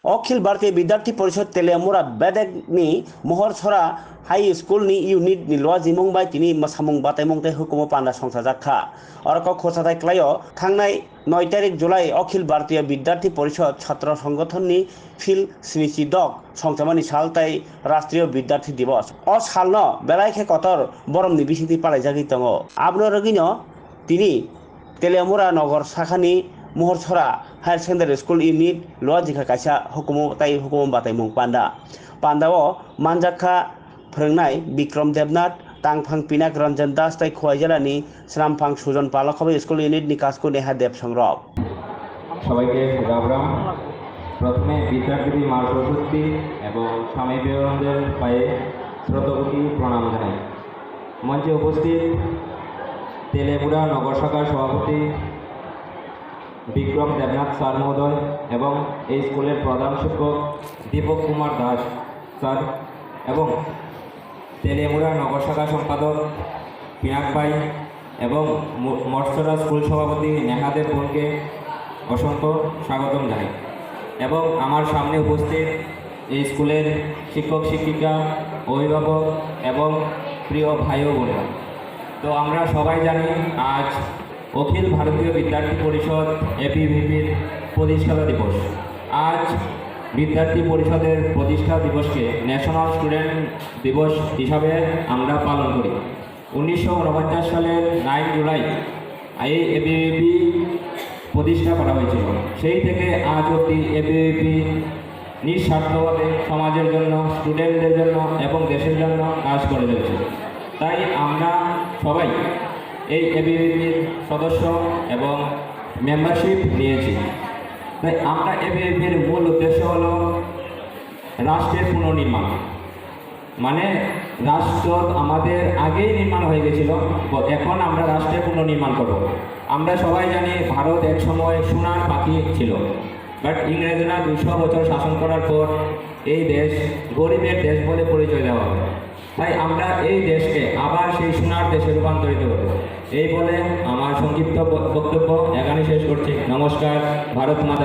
अखिल भारतीय विद्यार्थी परिषद Teliamura बेदेगनी महरसरा high school नि यूनिट नि लवा जिमुं बाय तिनि सामुं बातायमुं तै हुकुम पान्दा संसा जाखा अरक खोसाथाय क्लायो थांनाय 9 तारिख जुलाई अखिल भारतीय विद्यार्थी परिषद छात्र संगठन नि फिल स्निसि दक संसामानि साल तै राष्ट्रीय विद्यार्थी दिवस अ सालनो बेलायखे कतर बरम नि बिसिति पालाय जागि दङ आबनो रगिनो तिनि तेलियामुरा नगर शाखानि महरसरा हायर सेकेंडरी स्कूल यूनिट लवा जिखा काisa हुकुम बातायमुं पान्दाओ मानजाखा फोरोंनाय बिक्रम देबनाथ तांफां पिनाक रंजन दास तै खवाई जिलानि स्रामफां सुजन पालखबे स्कूल यूनिट नि काजको नेहा देव संरब সবাইকে রাম প্রথমে বিদ্যার্থী মা সরস্বতী এবং স্বামী বিবেকানন্দের পায়ে শ্রদ্ধাভক্তি প্রণাম জানাই। মঞ্চে উপস্থিত তেলিয়ামুরা নগর শাখার সভাপতি বিক্রম দেবনাথ স্যার মহোদয় এবং এই স্কুলের প্রধান শিক্ষক দীপক কুমার দাস স্যার এবং তেলিয়ামুরা নগর শাখা সম্পাদক পিনাক ভাই এবং মর্সরা স্কুল সভাপতি নেহাদেব বোনকে অসংখ্য স্বাগতম জানাই এবং আমার সামনে উপস্থিত এই স্কুলের শিক্ষক শিক্ষিকা অভিভাবক এবং প্রিয় ভাই ও বোনেরা। তো আমরা সবাই জানি আজ অখিল ভারতীয় বিদ্যার্থী পরিষদ এবিভিপির প্রতিষ্ঠাতা দিবস। আজ বিদ্যার্থী পরিষদের প্রতিষ্ঠা দিবসকে ন্যাশনাল স্টুডেন্ট দিবস হিসাবে আমরা পালন করি। 1949 সালের 9 জুলাই এই এবিভিপি প্রতিষ্ঠা করা হয়েছিল। সেই থেকে আজ অবধি এবিভিপি নিঃস্বার্থভাবে সমাজের জন্য, স্টুডেন্টদের জন্য এবং দেশের জন্য কাজ করে যাচ্ছে। তাই আমরা সবাই এই এবিভিপির সদস্য এবং মেম্বারশিপ নিয়েছি। তাই আমরা এবিভিপির মূল উদ্দেশ্য হলো রাষ্ট্রের পুনর্নির্মাণ। মানে রাষ্ট্র আমাদের আগেই নির্মাণ হয়ে গেছিল, এখন আমরা রাষ্ট্রের পুনর্নির্মাণ করব। আমরা সবাই জানি ভারত এক সময় সোনার পাখি ছিল, বাট ইংরেজরা 200 বছর শাসন করার পর এই দেশ গরিবের দেশ বলে পরিচয় দেওয়া হয়। তাই আমরা এই দেশকে আবার সেই সোনার দেশে রূপান্তরিত করব। এই বলে আমার সংক্ষিপ্ত বক্তব্য এখানে শেষ করছি। নমস্কার। ভারত মাতা।